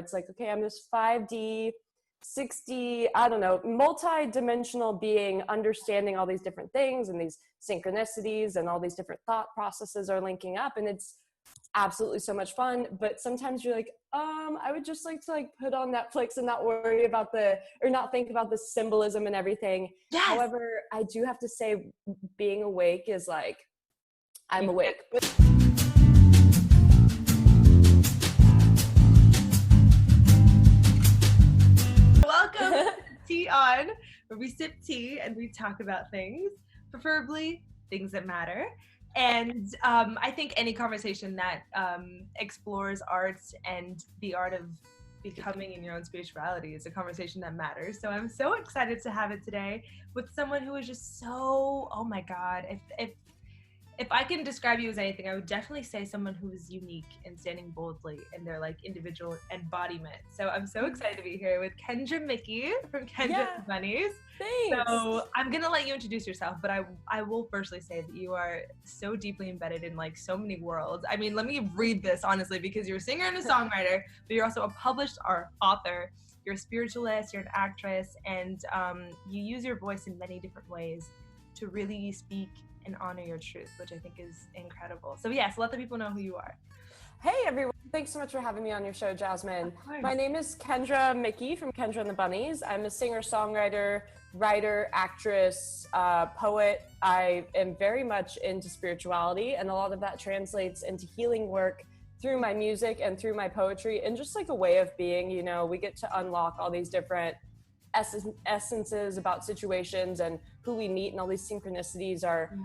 it's like, okay, I'm this 5D, 6D, I don't know, multi-dimensional being, understanding all these different things and these synchronicities and all these different thought processes are linking up, and it's absolutely so much fun. But sometimes you're like, I would just like to like put on Netflix and not worry about not think about the symbolism and everything. Yes. However, I do have to say, being awake is like, I'm awake. Welcome to Tea On, where we sip tea and we talk about things, preferably things that matter. And I think any conversation that explores art and the art of becoming in your own spirituality is a conversation that matters. So I'm so excited to have it today with someone who is just so, oh my God, if I can describe you as anything, I would definitely say someone who is unique and standing boldly in their like individual embodiment. So I'm so excited to be here with Kendra Mickey from Kendra the Bunnies. Thanks. So I'm gonna let you introduce yourself, but I will firstly say that you are so deeply embedded in like so many worlds. I mean, let me read this honestly, because you're a singer and a songwriter, but you're also a published author. You're a spiritualist, you're an actress, and you use your voice in many different ways to really speak and honor your truth, which I think is incredible. So yes, let the people know who you are. Hey everyone, thanks so much for having me on your show, Jazmin. My name is Kendra Mickey from Kendra and the Bunnies. I'm a singer-songwriter, writer, actress, poet. I am very much into spirituality, and a lot of that translates into healing work through my music and through my poetry, and just like a way of being. You know, we get to unlock all these different essences about situations and who we meet, and all these synchronicities are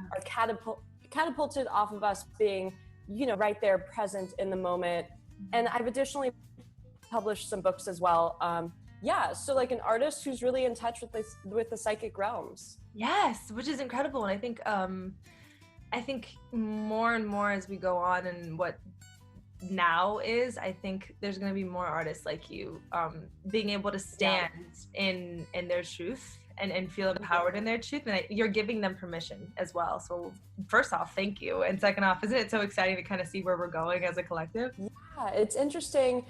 catapulted off of us being, you know, right there present in the moment. And I've additionally published some books as well. So like an artist who's really in touch with the psychic realms. Yes, which is incredible. And I think more and more as we go on, and what now is, I think there's going to be more artists like you being able to stand in their truth and feel empowered in their truth, and you're giving them permission as well. So first off, thank you, and second off, isn't it so exciting to kind of see where we're going as a collective? Yeah, it's interesting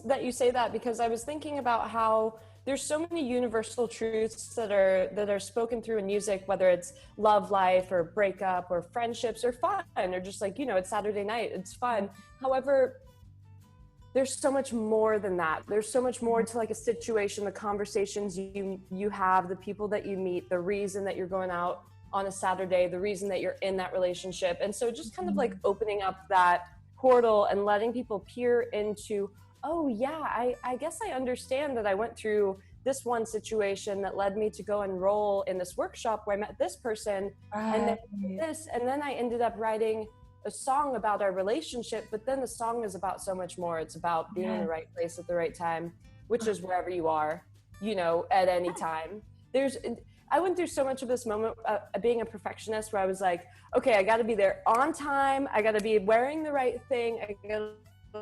that you say that, because I was thinking about how there's so many universal truths that are spoken through in music, whether it's love life or breakup or friendships or fun, or just like, you know, it's Saturday night, it's fun. However, there's so much more than that. There's so much more to like a situation, the conversations you have, the people that you meet, the reason that you're going out on a Saturday, the reason that you're in that relationship. And so just kind of like opening up that portal and letting people peer into, oh yeah, I guess I understand that I went through this one situation that led me to go enroll in this workshop where I met this person, and then this, and then I ended up writing a song about our relationship. But then the song is about so much more. It's about being in the right place at the right time, which is wherever you are, you know, at any time. I went through so much of this moment being a perfectionist, where I was like, okay, I got to be there on time. I got to be wearing the right thing. I got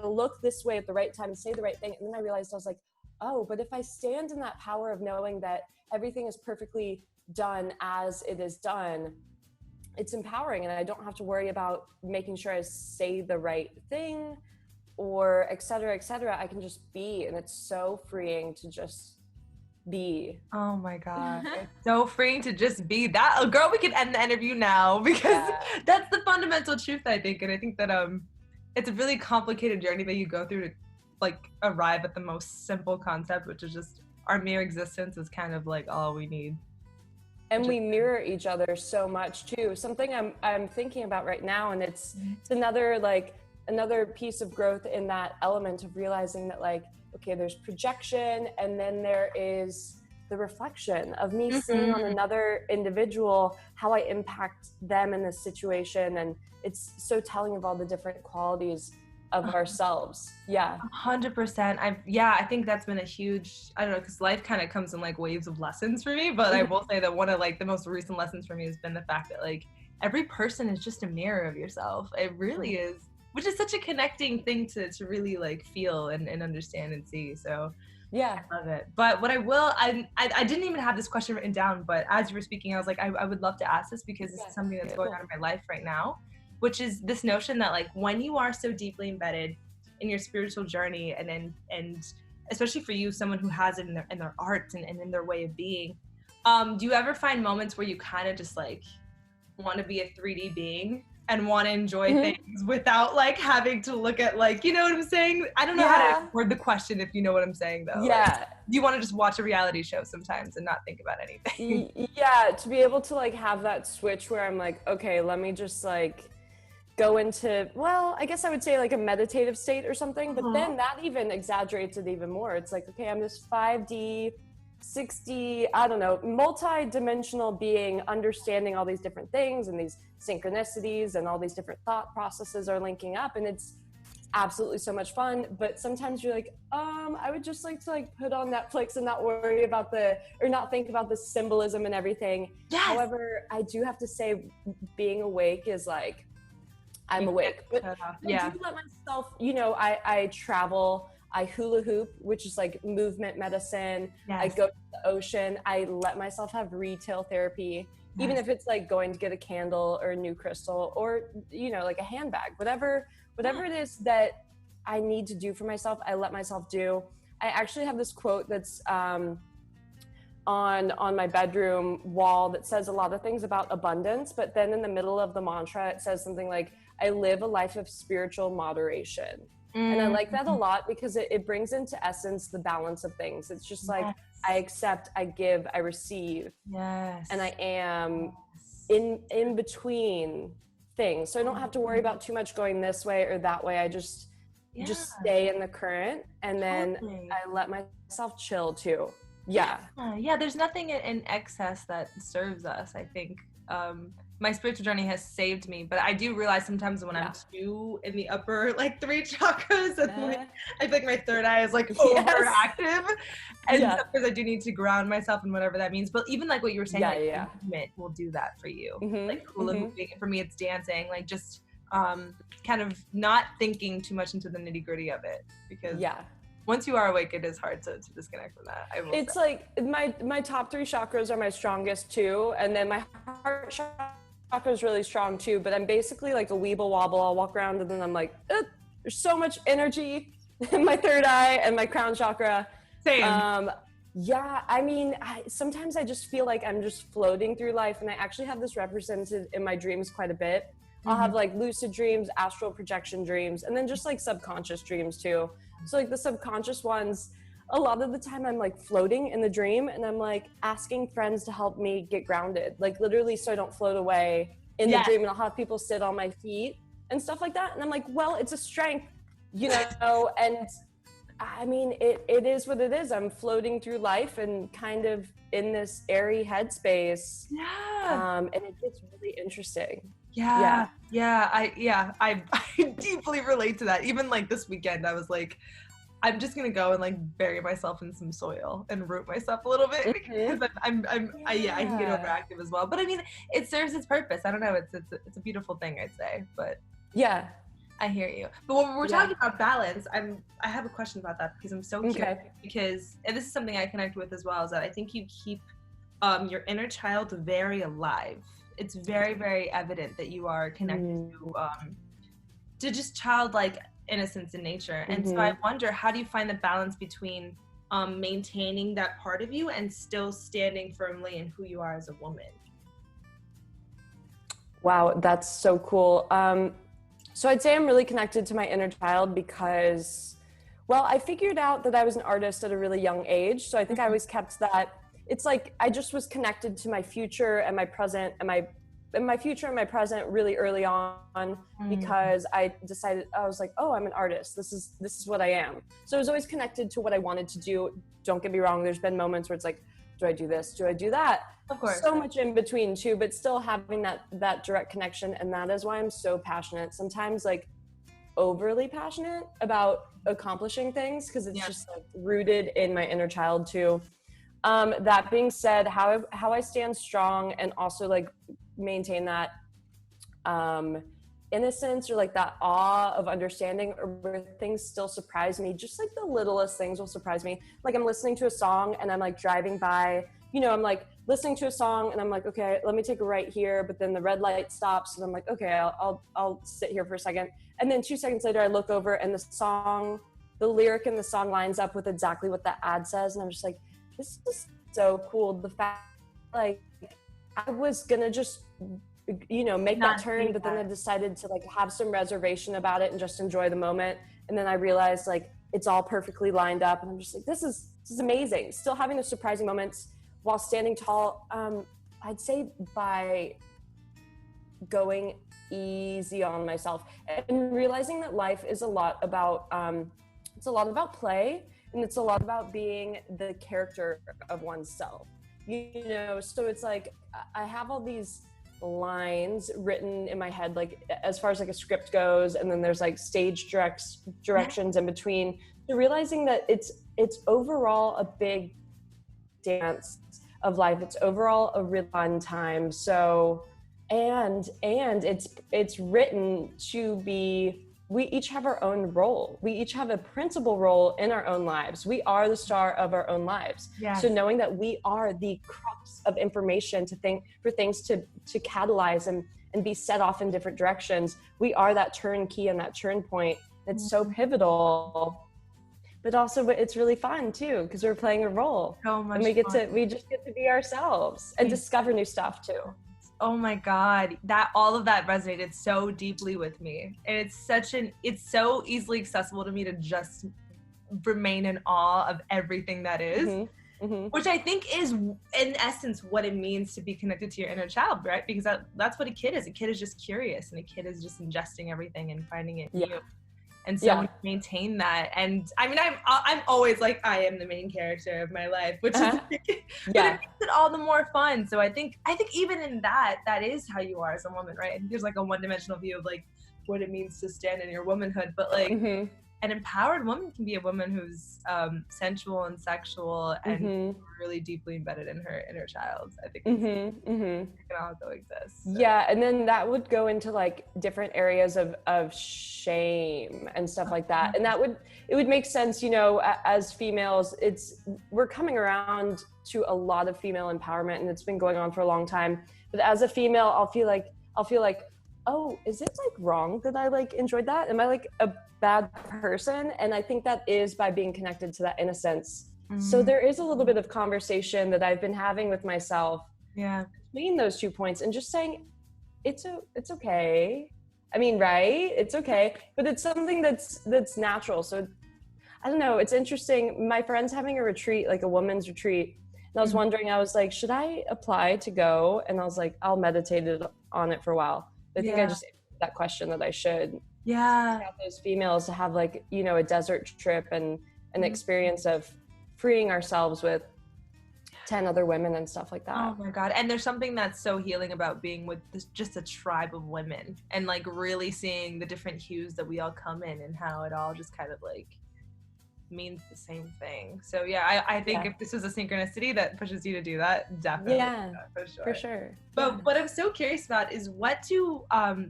to look this way at the right time and say the right thing. And then I realized, I was like, oh, but if I stand in that power of knowing that everything is perfectly done as it is done, it's empowering, and I don't have to worry about making sure I say the right thing or et cetera, et cetera. I can just be, and it's so freeing to just be. Oh my God. It's so freeing to just be that. Oh, girl, we can end the interview now, because that's the fundamental truth, I think. And I think that it's a really complicated journey that you go through to like arrive at the most simple concept, which is just our mere existence is kind of like all we need. And we mirror each other so much too. Something I'm thinking about right now, and it's another piece of growth in that element of realizing that, like, okay, there's projection, and then there is the reflection of me seeing on another individual how I impact them in this situation. And it's so telling of all the different qualities of ourselves. 100%. I think that's been a huge, I don't know, because life kind of comes in like waves of lessons for me, but I will say that one of like the most recent lessons for me has been the fact that like every person is just a mirror of yourself. It really is, which is such a connecting thing to really like feel and understand and see. So I love it. But what I didn't even have this question written down, but as you were speaking, I was like, I would love to ask this, because this is something that's going on in my life right now, which is this notion that like when you are so deeply embedded in your spiritual journey, and especially for you, someone who has it in their art and in their way of being. Do you ever find moments where you kind of just like want to be a 3D being and want to enjoy things without like having to look at, like, you know what I'm saying? I don't know how to word the question, if you know what I'm saying though. Yeah. Like, you want to just watch a reality show sometimes and not think about anything. Yeah, to be able to like have that switch where I'm like, okay, let me just like go into, well, I guess I would say like a meditative state or something, but then that even exaggerates it even more. It's like, okay, I'm this 5D 60, I don't know, multi-dimensional being, understanding all these different things and these synchronicities and all these different thought processes are linking up, and it's absolutely so much fun. But sometimes you're like, I would just like to like put on Netflix and not worry about or not think about the symbolism and everything. Yes. However, I do have to say, being awake is like, I'm awake, but I do let myself, you know, I travel, I hula hoop, which is like movement medicine. Yes. I go to the ocean. I let myself have retail therapy, even if it's like going to get a candle or a new crystal or, you know, like a handbag, whatever it is that I need to do for myself, I let myself do. I actually have this quote that's on my bedroom wall that says a lot of things about abundance, but then in the middle of the mantra, it says something like, I live a life of spiritual moderation. And I like that a lot because it brings into essence the balance of things. It's just like, I accept, I give, I receive. Yes. And I am in between things. So I don't have to worry about too much going this way or that way. I just stay in the current, and then I let myself chill too. Yeah. Yeah, there's nothing in excess that serves us, I think. My spiritual journey has saved me, but I do realize sometimes when I'm too in the upper like 3 chakras, and like, I feel like my third eye is like overactive, and sometimes I do need to ground myself in whatever that means. But even like what you were saying, movement will do that for you. Like hula hooping, for me it's dancing, like just kind of not thinking too much into the nitty gritty of it, because once you are awake, it is hard to disconnect from that. It's say. Like my top 3 chakras are my strongest too, and then my heart chakra is really strong too, but I'm basically like a weeble wobble. I'll walk around and then I'm like, there's so much energy in my third eye and my crown chakra. Same. I mean, sometimes I just feel like I'm just floating through life, and I actually have this represented in my dreams quite a bit. I'll have like lucid dreams, astral projection dreams, and then just like subconscious dreams too. So like the subconscious ones, a lot of the time I'm like floating in the dream, and I'm like asking friends to help me get grounded, like literally, so I don't float away in the dream. And I'll have people sit on my feet and stuff like that. And I'm like, well, it's a strength, you know, and I mean, it is what it is. I'm floating through life and kind of in this airy headspace. And it gets really interesting. I deeply relate to that. Even like this weekend, I was like, I'm just gonna go and like bury myself in some soil and root myself a little bit, because I can get overactive as well. But I mean, it serves its purpose. I don't know. It's a beautiful thing, I'd say. But I hear you. But when we're talking about balance, I have a question about that, because I'm so curious. Because, and this is something I connect with as well, is that I think you keep your inner child very alive. It's very, very evident that you are connected to just childlike innocence in nature. And so I wonder, how do you find the balance between maintaining that part of you and still standing firmly in who you are as a woman? Wow, that's so cool. So I'd say I'm really connected to my inner child because, well, I figured out that I was an artist at a really young age. So I think I always kept that. It's like I just was connected to my future and my present and my future and my present really early on, because I decided, I was like, oh, I'm an artist. This is what I am. So I was always connected to what I wanted to do. Don't get me wrong. There's been moments where it's like, do I do this? Do I do that? Of course. So much in between too, but still having that direct connection. And that is why I'm so passionate. Sometimes like overly passionate about accomplishing things, because it's just like rooted in my inner child too. That being said, how I stand strong and also like maintain that innocence, or like that awe of understanding, or where things still surprise me, just like the littlest things will surprise me. Like I'm listening to a song and I'm like driving by, I'm like listening to a song and I'm like, okay, let me take a right here, but then the red light stops and I'm like, okay, I'll sit here for a second. And then 2 seconds later I look over and the lyric in the song lines up with exactly what the ad says, and I'm just like, this is so cool. The fact, like, I was gonna just, make that turn, but then I decided to like have some reservation about it and just enjoy the moment. And then I realized like it's all perfectly lined up, and I'm just like, this is amazing. Still having those surprising moments while standing tall. I'd say by going easy on myself and realizing that life is a lot about play, and it's a lot about being the character of oneself, so it's like I have all these lines written in my head, like as far as like a script goes, and then there's like stage directions in between. So realizing that it's overall a big dance of life, it's overall a really fun time. So and it's written to be, we each have our own role. We each have a principal role in our own lives. We are the star of our own lives. Yes. So knowing that we are the crux of information for things to catalyze and be set off in different directions. We are that turn key and that turn point. It's so pivotal, but also it's really fun too, because we're playing a role. So much and we just get to be ourselves and discover new stuff too. Oh my God, all of that resonated so deeply with me. And it's so easily accessible to me to just remain in awe of everything that is, which I think is in essence what it means to be connected to your inner child, right? Because that's what a kid is. A kid is just curious, and a kid is just ingesting everything and finding it new. And so when you maintain that, and I mean, I'm always like, I am the main character of my life, which is, but it makes it all the more fun. So I think even in that is how you are as a woman, right? I think there's like a one-dimensional view of like what it means to stand in your womanhood, but like an empowered woman can be a woman who's sensual and sexual and really deeply embedded in her inner child. I think it can all coexist. So. Yeah, and then that would go into like different areas of shame and stuff like that. And it would make sense, as females, we're coming around to a lot of female empowerment, and it's been going on for a long time. But as a female, I'll feel like, oh, is it like wrong that I like enjoyed that? Am I like a bad person? And I think that is by being connected to that innocence. So there is a little bit of conversation that I've been having with myself between those 2 points, and just saying it's okay. I mean, right? It's okay, but it's something that's natural. So I don't know, it's interesting. My friend's having a retreat, like a women's retreat, and I was wondering, I was like, should I apply to go? And I was like, I'll meditate on it for a while. I think I just answered that question that I should. Yeah. Have those females to have like, a desert trip and an experience of freeing ourselves with 10 other women and stuff like that. Oh my God. And there's something that's so healing about being with just a tribe of women, and like really seeing the different hues that we all come in, and how it all just kind of like means the same thing. So yeah, I think if this was a synchronicity that pushes you to do that, definitely. Yeah, for sure. But Yeah. what I'm so curious about is, what do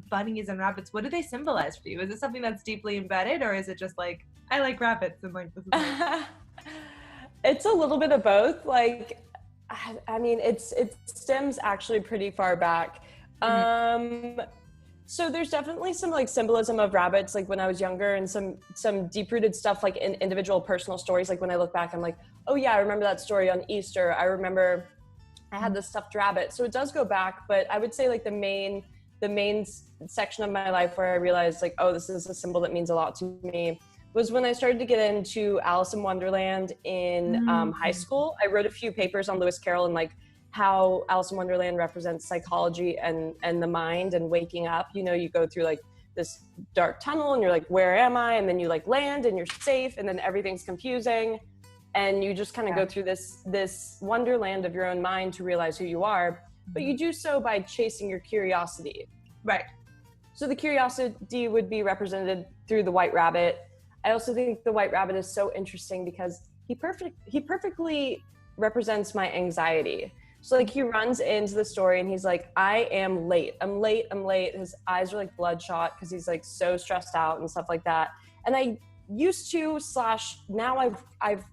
bunnies and rabbits, what do they symbolize for you? Is it something that's deeply embedded, or is it just like, I like rabbits and like this is like... It's a little bit of both. Like, I mean, it stems actually pretty far back. So there's definitely some like symbolism of rabbits, like when I was younger, and some deep-rooted stuff like in individual personal stories. Like when I look back, I'm like, oh yeah, I remember that story on Easter. I remember I had this stuffed rabbit. So it does go back, but I would say like the main section of my life where I realized like, oh, this is a symbol that means a lot to me, was when I started to get into Alice in Wonderland in high school. I wrote a few papers on Lewis Carroll and like how Alice in Wonderland represents psychology and the mind and waking up. You go through like this dark tunnel and you're like, where am I? And then you like land and you're safe, and then everything's confusing. And you just kind of go through this wonderland of your own mind to realize who you are. But you do so by chasing your curiosity. Right. So the curiosity would be represented through the white rabbit. I also think the white rabbit is so interesting because he perfectly represents my anxiety. So like he runs into the story and he's like, I am late. I'm late. His eyes are like bloodshot because he's like so stressed out and stuff like that. And I used to / now I've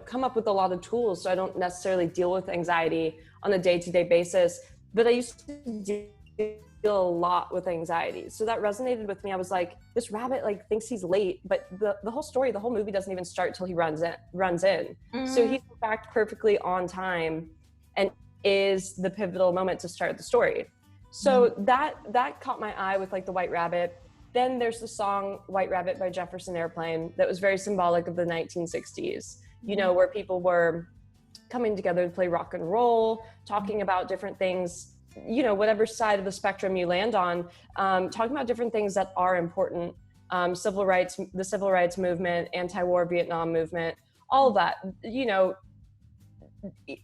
come up with a lot of tools, so I don't necessarily deal with anxiety on a day-to-day basis. But I used to deal a lot with anxiety, so that resonated with me. I was like, this rabbit like thinks he's late, but the whole story, the whole movie doesn't even start till he runs in. So he's in fact perfectly on time, and is the pivotal moment to start the story. So that caught my eye with like the White Rabbit. Then there's the song White Rabbit by Jefferson Airplane that was very symbolic of the 1960s, where people were coming together to play rock and roll, talking about different things, whatever side of the spectrum you land on, talking about different things that are important, the civil rights movement, anti-war Vietnam movement, all of that,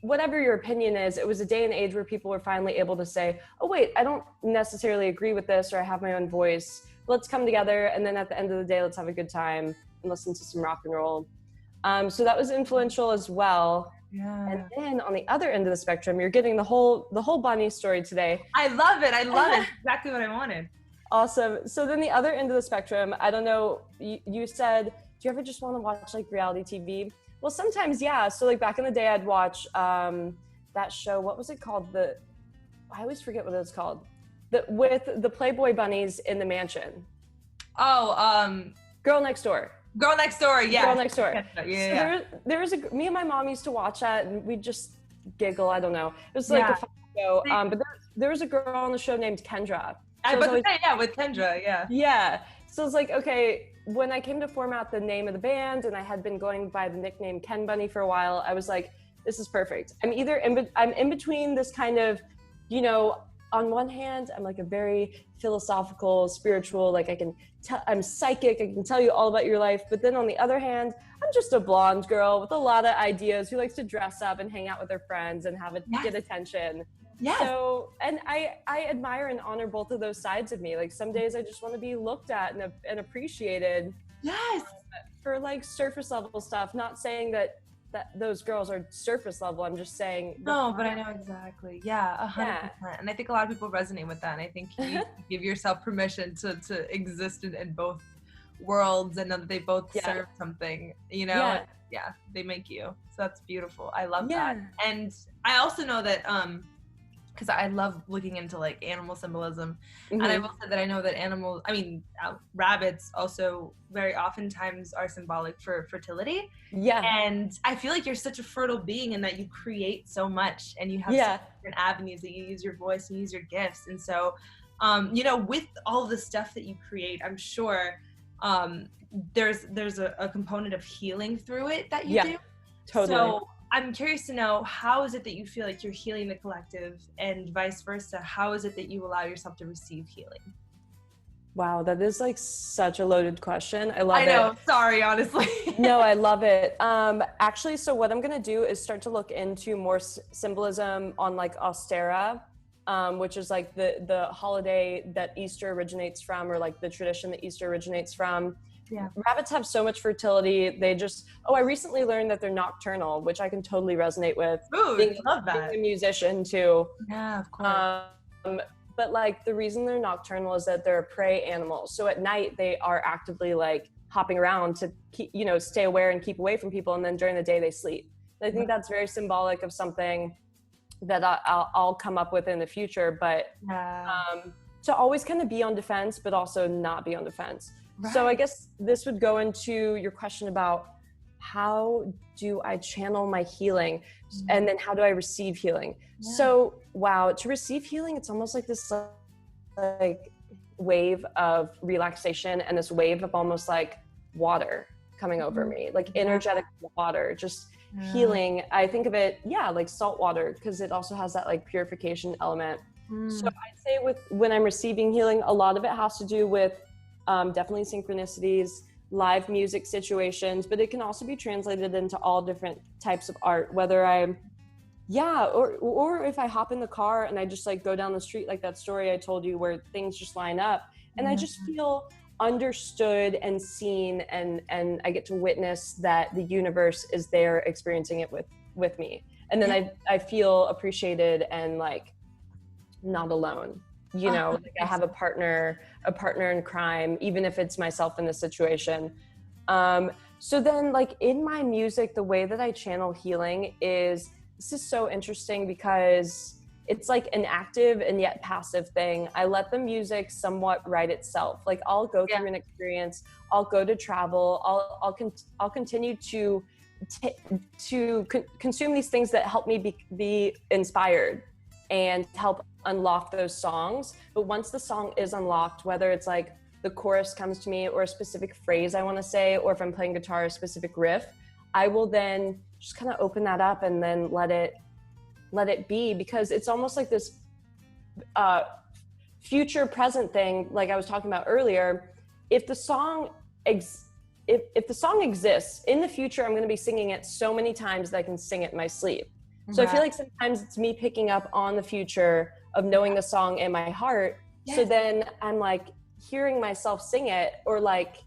whatever your opinion is. It was a day and age where people were finally able to say, oh wait, I don't necessarily agree with this, or I have my own voice. Let's come together, and then at the end of the day, let's have a good time and listen to some rock and roll. So that was influential as well. Yeah. And then on the other end of the spectrum, you're getting the whole bunny story today. I love it. Exactly what I wanted. Awesome. So then the other end of the spectrum, I don't know, you said, do you ever just want to watch like reality TV? Well, sometimes, yeah. So like back in the day, I'd watch that show. What was it called? I always forget what it was called. With the Playboy bunnies in the mansion. Oh, Girl Next Door. Girl Next Door, yeah. Girl Next Door. Yeah. So there was me and my mom used to watch that, and we'd just giggle. I don't know. It was like a fun show. But there was a girl on the show named Kendra. So with Kendra, yeah. Yeah. So it's like, okay, when I came to format the name of the band, and I had been going by the nickname Ken Bunny for a while, I was like, this is perfect. I'm in between this kind of, on one hand, I'm like a very philosophical, spiritual, like I'm psychic, I can tell you all about your life. But then on the other hand, I'm just a blonde girl with a lot of ideas who likes to dress up and hang out with her friends and get attention. Yes. So, and I admire and honor both of those sides of me. Like some days I just want to be looked at and appreciated. Yes. For like surface level stuff, not saying that those girls are surface level. I'm just saying. No, but I know exactly. Yeah, 100%. And I think a lot of people resonate with that. And I think you give yourself permission to exist in both worlds, and know that they both serve something, Yeah, they make you. So that's beautiful. I love that. And I also know that, because I love looking into like animal symbolism, and I will say that I know that rabbits also very oftentimes are symbolic for fertility. Yeah. And I feel like you're such a fertile being, in that you create so much, and you have so different avenues that you use your voice, you use your gifts. And so, with all the stuff that you create, I'm sure there's a component of healing through it that you do. Totally. So I'm curious to know, how is it that you feel like you're healing the collective, and vice versa? How is it that you allow yourself to receive healing? Wow, that is like such a loaded question. I love it. I know, sorry, honestly. No, I love it. Actually, so what I'm gonna do is start to look into more symbolism on like Ostera, which is like the holiday that Easter originates from, or like the tradition that Easter originates from. Yeah. Rabbits have so much fertility. I recently learned that they're nocturnal, which I can totally resonate with. Ooh, love that. Being a musician too. Yeah, of course. But like the reason they're nocturnal is that they're a prey animal. So at night they are actively like hopping around to keep, stay aware and keep away from people. And then during the day they sleep. And I think that's very symbolic of something that I'll come up with in the future. But to always kind of be on defense, but also not be on defense. Right. So I guess this would go into your question about, how do I channel my healing, and then how do I receive healing? Yeah. So, wow, to receive healing, it's almost like this like wave of relaxation, and this wave of almost like water coming over me, like energetic water, just healing. I think of it, like salt water, because it also has that like purification element. So I'd say when I'm receiving healing, a lot of it has to do with definitely synchronicities, live music situations, but it can also be translated into all different types of art, whether or if I hop in the car and I just like go down the street, like that story I told you where things just line up, and I just feel understood and seen, and I get to witness that the universe is there experiencing it with me. And then I feel appreciated and like not alone. Like I have a partner in crime, even if it's myself in this situation. So then like in my music, the way that I channel healing is, this is so interesting because it's like an active and yet passive thing. I let the music somewhat write itself. Like I'll go through an experience, I'll go to travel, I'll continue to consume these things that help me be inspired and help unlock those songs. But once the song is unlocked, whether it's like the chorus comes to me or a specific phrase I want to say, or if I'm playing guitar, a specific riff, I will then just kind of open that up and then let it be, because it's almost like this future present thing, like I was talking about earlier. If the song if the song exists in the future, I'm going to be singing it so many times that I can sing it in my sleep. So I feel like sometimes it's me picking up on the future of knowing the song in my heart. So then I'm like hearing myself sing it, or like,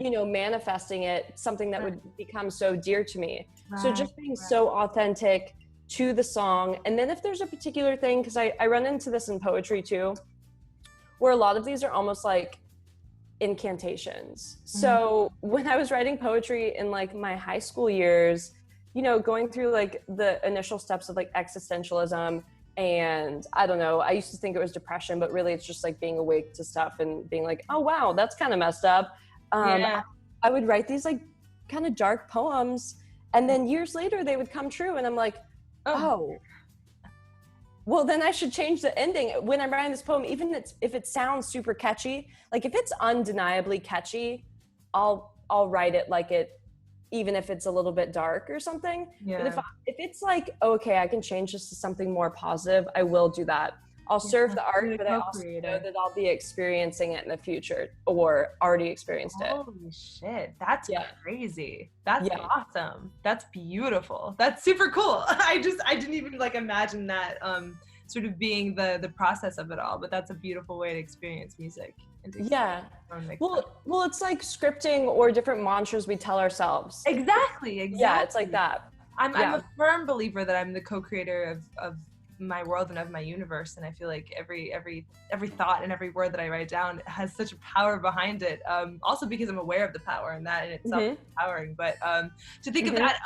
you know, manifesting it, something that would become so dear to me. So just being so authentic to the song. And then if there's a particular thing, because I run into this in poetry too, where a lot of these are almost like incantations. So when I was writing poetry in like my high school years, you know, going through like the initial steps of like existentialism, and I don't know, I used to think it was depression, but really it's just like being awake to stuff and being like, oh wow, that's kind of messed up. I would write these like kind of dark poems, and then years later they would come true, and I'm like, oh, well then I should change the ending. When I'm writing this poem, even if it sounds super catchy, like if it's undeniably catchy, I'll write it like it, even if it's a little bit dark or something. But if it's like, okay, I can change this to something more positive, I will do that. I'll serve the art, but I also know that I'll be experiencing it in the future, or already experienced it. Holy shit, that's crazy. That's awesome. That's beautiful. That's super cool. I didn't even like imagine that sort of being the process of it all, but that's a beautiful way to experience music. Well, it's like scripting or different mantras we tell ourselves. Exactly. Yeah, it's like that. I'm a firm believer that I'm the co-creator of my world and of my universe, and I feel like every thought and every word that I write down has such a power behind it, also because I'm aware of the power, and that in itself is empowering. But to think of that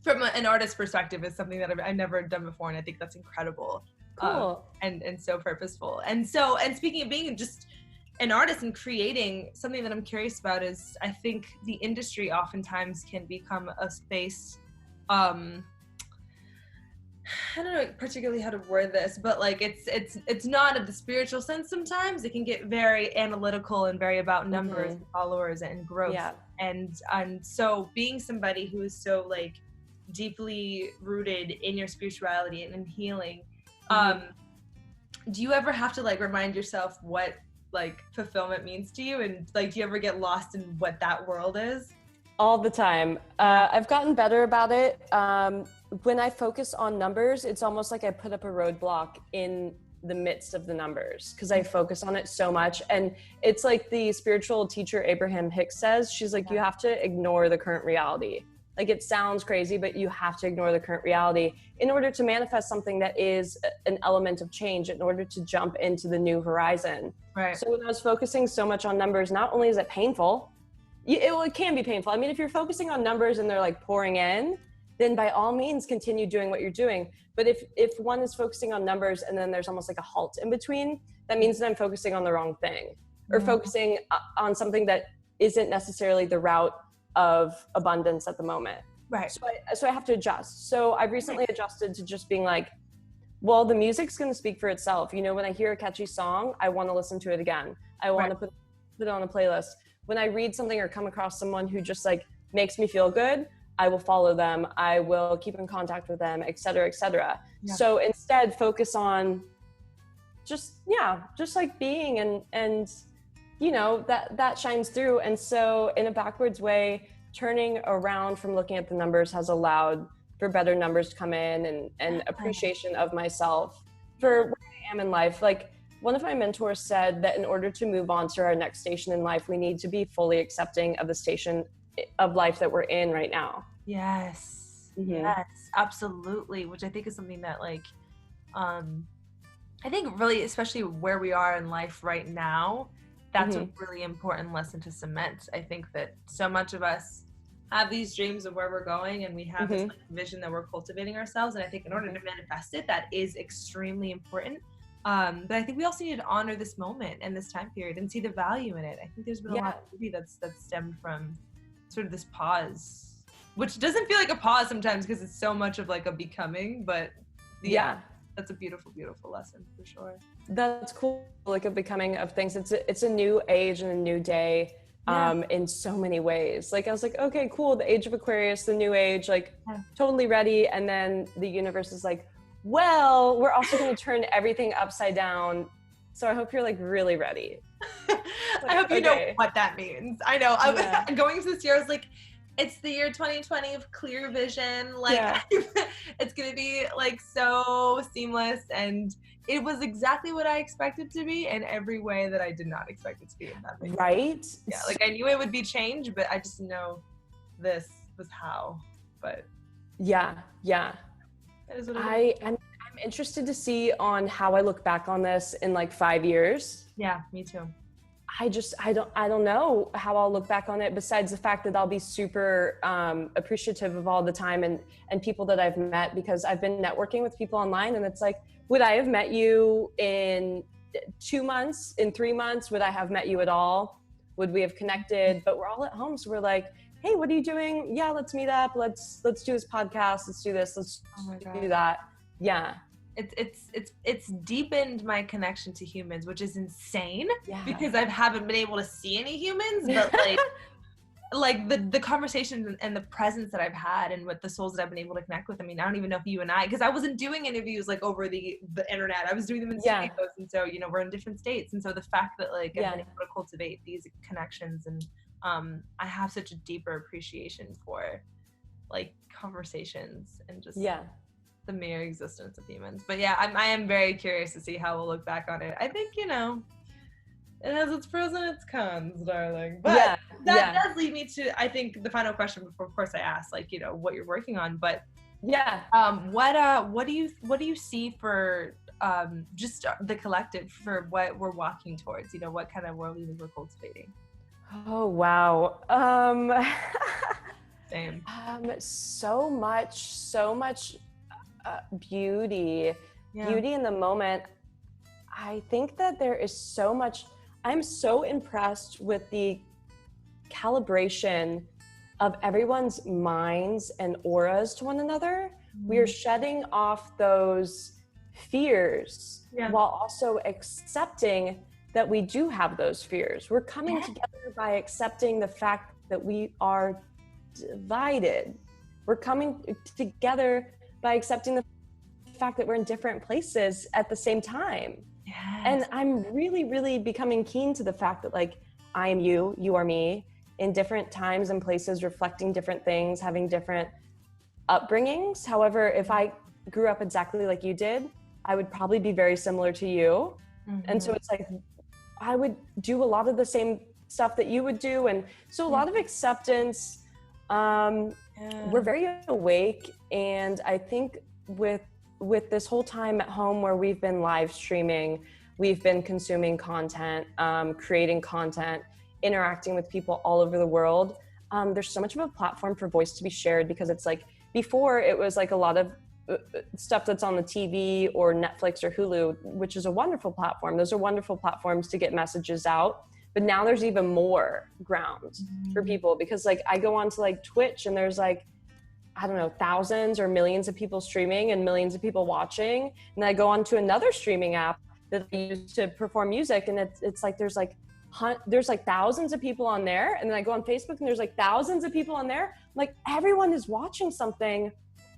from an artist's perspective is something that I've never done before, and I think that's incredible. Cool. And so purposeful. And speaking of being just an artist and creating, something that I'm curious about is, I think the industry oftentimes can become a space, I don't know particularly how to word this, but like it's not of the spiritual sense. Sometimes it can get very analytical and very about numbers and followers and growth. And so being somebody who is so like deeply rooted in your spirituality and in healing, do you ever have to like remind yourself what like fulfillment means to you, and like do you ever get lost in what that world is? All the time. I've gotten better about it. When I focus on numbers, it's almost like I put up a roadblock in the midst of the numbers, because I focus on it so much. And it's like the spiritual teacher Abraham Hicks says, she's like, you have to ignore the current reality. Like it sounds crazy, but you have to ignore the current reality in order to manifest something that is an element of change, in order to jump into the new horizon. Right. So when I was focusing so much on numbers, not only is it painful, it can be painful. I mean, if you're focusing on numbers and they're like pouring in, then by all means continue doing what you're doing. But if one is focusing on numbers and then there's almost like a halt in between, that means that I'm focusing on the wrong thing, or focusing on something that isn't necessarily the route of abundance at the moment. Right. So I have to adjust. So I've recently adjusted to just being like, well, the music's going to speak for itself. You know, when I hear a catchy song, I want to listen to it again. I want to put it on a playlist. When I read something or come across someone who just like makes me feel good, I will follow them. I will keep in contact with them, et cetera, et cetera. Yeah. So instead focus on just like being, and you know, that shines through. And so in a backwards way, turning around from looking at the numbers has allowed for better numbers to come in, and appreciation of myself for where I am in life. Like one of my mentors said that in order to move on to our next station in life, we need to be fully accepting of the station of life that we're in right now. Yes. Yes, absolutely. Which I think is something that like, I think really, especially where we are in life right now, that's a really important lesson to cement. I think that so much of us have these dreams of where we're going, and we have this like, vision that we're cultivating ourselves. And I think in order to manifest it, that is extremely important. But I think we also need to honor this moment and this time period and see the value in it. I think there's been a lot of beauty that's stemmed from sort of this pause, which doesn't feel like a pause sometimes because it's so much of like a becoming, but that's a beautiful, beautiful lesson for sure. That's cool, like a becoming of things. It's a new age and a new day. In so many ways. Like I was like, okay, cool, the age of Aquarius, the new age, like totally ready. And then the universe is like, well, we're also going to turn everything upside down. So I hope you're like really ready. Like, I hope you know what that means. I know. I was going into this year, I was like, it's the year 2020 of clear vision. Like it's going to be like so seamless, and it was exactly what I expected to be in every way that I did not expect it to be. In that way. Right? Yeah, like I knew it would be change, but I just know this was how. But yeah. That is what it is. I'm interested to see on how I look back on this in like 5 years. Yeah, me too. I don't know how I'll look back on it, besides the fact that I'll be super appreciative of all the time and people that I've met, because I've been networking with people online, and it's like, would I have met you in 2 months, in 3 months? Would I have met you at all? Would we have connected? But we're all at home, so we're like, hey, what are you doing? Yeah, let's meet up. Let's do this podcast. Let's do this. Let's do that. Yeah. It's deepened my connection to humans, which is insane because I haven't been able to see any humans, but like the conversations and the presence that I've had and with the souls that I've been able to connect with. I mean, I don't even know if you and I, because I wasn't doing interviews like over the internet. I was doing them in studios, and so we're in different states, and so the fact that like I've been able to cultivate these connections, and I have such a deeper appreciation for like conversations and just the mere existence of humans. But I am very curious to see how we'll look back on it. I think it has its pros and its cons, darling. But that does lead me to, I think, the final question before, of course, I ask like what you're working on. But what do you see for just the collective, for what we're walking towards? What kind of world we're cultivating? Oh wow. Same. So much beauty in the moment. I think that there is so much. I'm so impressed with the calibration of everyone's minds and auras to one another. We are shedding off those fears while also accepting that we do have those fears. We're coming together by accepting the fact that we are divided. We're coming together by accepting the fact that we're in different places at the same time. Yes. And I'm really, really becoming keen to the fact that like, I am you, you are me, in different times and places, reflecting different things, having different upbringings. However, if I grew up exactly like you did, I would probably be very similar to you. And so it's like, I would do a lot of the same stuff that you would do. And so a lot of acceptance. We're very awake, and I think with this whole time at home where we've been live streaming, we've been consuming content, creating content, interacting with people all over the world. There's so much of a platform for voice to be shared, because it's like, before it was like a lot of stuff that's on the TV or Netflix or Hulu, which is a wonderful platform. Those are wonderful platforms to get messages out. But now there's even more ground for people, because like I go on to like Twitch, and there's like, I don't know, thousands or millions of people streaming and millions of people watching. And I go on to another streaming app that I use to perform music, and it's like there's like thousands of people on there. And then I go on Facebook, and there's like thousands of people on there. Like everyone is watching something,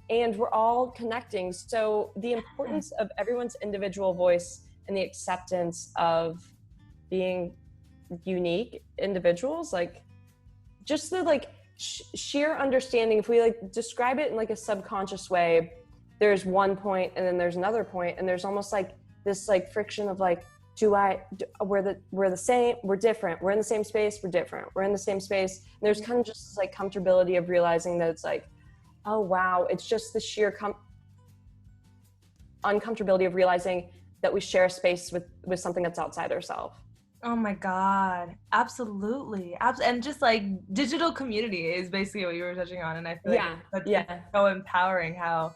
and we're all connecting. So the importance of everyone's individual voice and the acceptance of being unique individuals, like just the like sheer understanding. If we like describe it in like a subconscious way, there's one point and then there's another point, and there's almost like this like friction of like, we're the same, we're different, we're in the same space, we're different, we're in the same space. And there's kind of just this like comfortability of realizing that it's like, oh wow, it's just the sheer uncomfortability of realizing that we share space with something that's outside ourselves. Oh my God. Absolutely. And just like digital community is basically what you were touching on. And I feel like it's so empowering how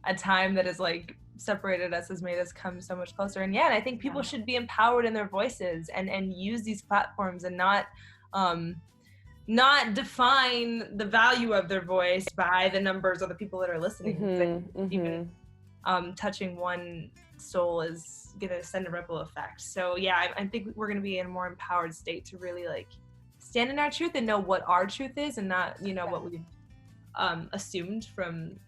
a time that is like separated us has made us come so much closer. And and I think people should be empowered in their voices and use these platforms and not define the value of their voice by the numbers of the people that are listening. Even touching one soul is gonna send a ripple effect. So I think we're gonna be in a more empowered state to really like stand in our truth and know what our truth is, and not what we've assumed from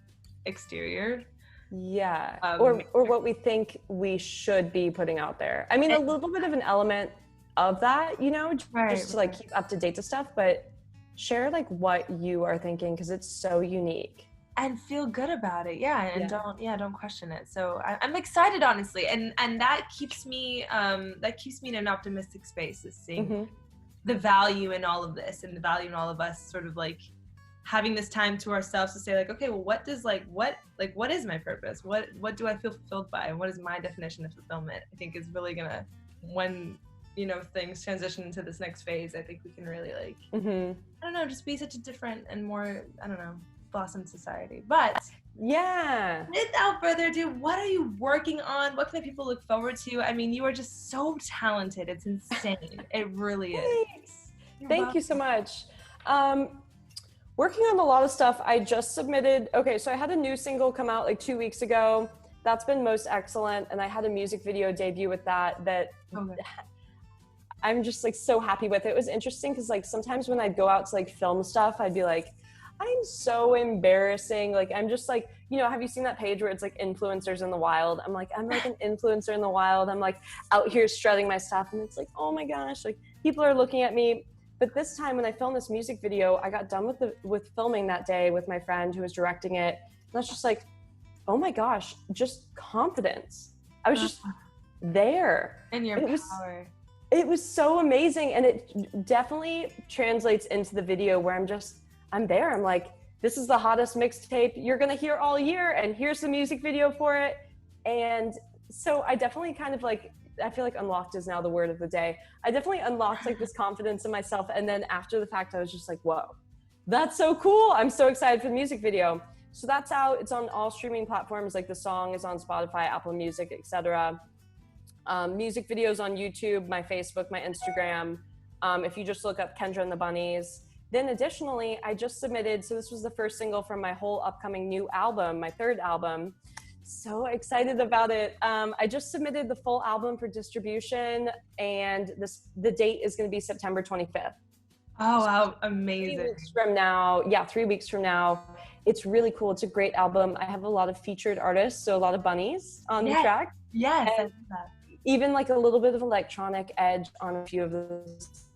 exterior. Or what we think we should be putting out there. I mean, a little bit of an element of that, just to like keep up to date to stuff, but share like what you are thinking, because it's so unique. And feel good about it, don't question it. So I'm excited, honestly, and that keeps me in an optimistic space, is seeing the value in all of this, and the value in all of us sort of like having this time to ourselves to say like, okay, well, what is my purpose? What do I feel fulfilled by? And what is my definition of fulfillment? I think is really gonna, when things transition into this next phase, I think we can really like, I don't know, just be such a different and more, I don't know, blossom society. But without further ado, what are you working on? What can people look forward to? I mean, you are just so talented. It's insane. It really is. Thank you so much. Working on a lot of stuff. I just submitted, so I had a new single come out like 2 weeks ago. That's been most excellent. And I had a music video debut with that I'm just like so happy with. It was interesting because like sometimes when I'd go out to like film stuff, I'd be like, I'm so embarrassing. Like, I'm just like, have you seen that page where it's like influencers in the wild? I'm like an influencer in the wild. I'm like out here strutting my stuff, and it's like, oh my gosh, like people are looking at me. But this time when I filmed this music video, I got done with filming that day with my friend who was directing it. And I was just like, oh my gosh, just confidence. I was just there. And your power. It was so amazing. And it definitely translates into the video where I'm there. I'm like, this is the hottest mixtape you're going to hear all year. And here's the music video for it. And so I definitely kind of like, I feel like unlocked is now the word of the day. I definitely unlocked like this confidence in myself. And then after the fact, I was just like, whoa, that's so cool. I'm so excited for the music video. So that's out. It's on all streaming platforms. Like the song is on Spotify, Apple Music, etc. Music videos on YouTube, my Facebook, my Instagram. If you just look up Kendra and the Bunnies. Then additionally, I just submitted, so this was the first single from my whole upcoming new album, my third album. So excited about it. I just submitted the full album for distribution, and the date is going to be September 25th. Oh, wow, amazing. 3 weeks from now. Yeah, 3 weeks from now. It's really cool. It's a great album. I have a lot of featured artists, so a lot of bunnies on the track. Yes, I love that. Even like a little bit of electronic edge on a few of the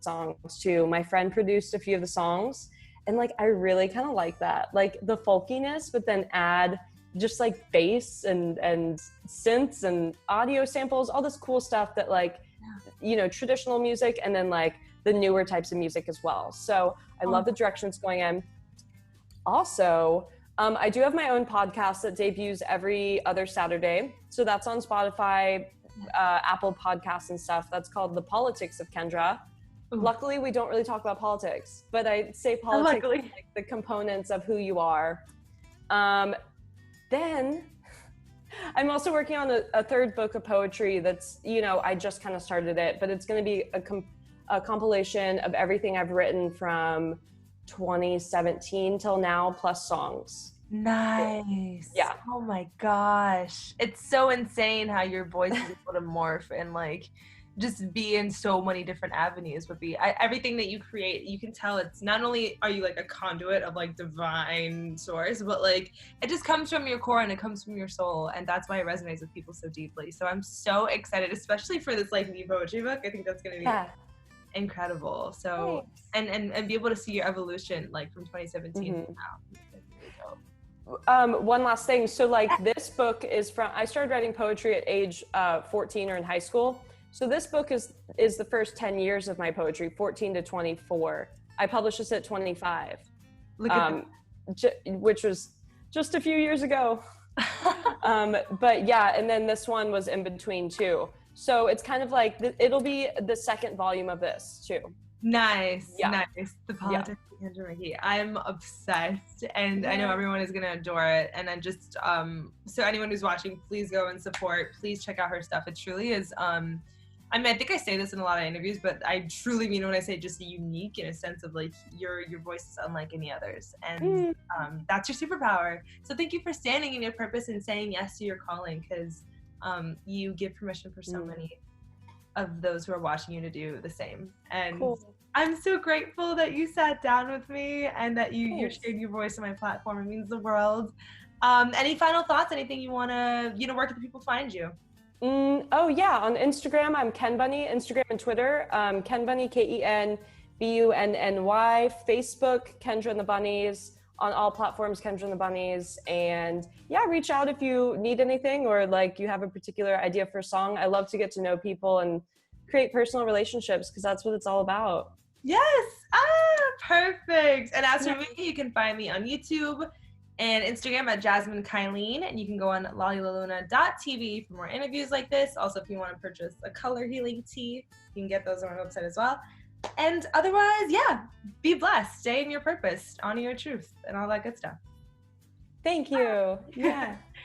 songs too. My friend produced a few of the songs, and like I really kind of like that, like the folkiness, but then add just like bass and synths and audio samples, all this cool stuff that like traditional music, and then like the newer types of music as well. So I love the direction it's going in. Also, I do have my own podcast that debuts every other Saturday, so that's on Spotify, Apple Podcasts and stuff. That's called The Politics of Kendra. Luckily, we don't really talk about politics, but I say politics like the components of who you are. Then I'm also working on a third book of poetry that's, I just kind of started it, but it's going to be a compilation of everything I've written from 2017 till now, plus songs. Nice. Yeah. Oh my gosh. It's so insane how your voice is able to morph and like just be in so many different avenues. Everything that you create, you can tell it's not only are you like a conduit of like divine source, but like it just comes from your core and it comes from your soul, and that's why it resonates with people so deeply. So I'm so excited, especially for this like new poetry book. I think that's gonna be incredible. So and be able to see your evolution like from 2017 to now. One last thing. So like this book is I started writing poetry at age 14 or in high school. So this book is the first 10 years of my poetry, 14 to 24. I published this at 25, which was just a few years ago. But yeah, and then this one was in between too. So it's kind of like, it'll be the second volume of this too. Nice, Yeah. nice. The politics of Kendra McGee. I'm obsessed, and I know everyone is gonna adore it. And then just so anyone who's watching, please go and support. Please check out her stuff. It truly is. I mean, I think I say this in a lot of interviews, but I truly mean it when I say just unique in a sense of like your voice is unlike any others, and that's your superpower. So thank you for standing in your purpose and saying yes to your calling, because you give permission for so many of those who are watching you to do the same. And cool. I'm so grateful that you sat down with me and that you shared your voice on my platform. It means the world. Any final thoughts? Anything you want to, where can the people find you? Oh yeah, on Instagram, I'm Ken Bunny, Instagram and Twitter, Ken Bunny, KenBunny. Facebook, Kendra and the Bunnies. On all platforms, Kendra and the Bunnies. And yeah, reach out if you need anything or like you have a particular idea for a song. I love to get to know people and create personal relationships because that's what it's all about. Yes. Perfect. And as for me, you can find me on YouTube and Instagram at Jazmin Kylene, and you can go on lalilaluna.tv for more interviews like this. Also, if you want to purchase a color healing tea, you can get those on our website as well. And otherwise, yeah, be blessed, stay in your purpose, honor your truth, and all that good stuff. Thank you. Yeah.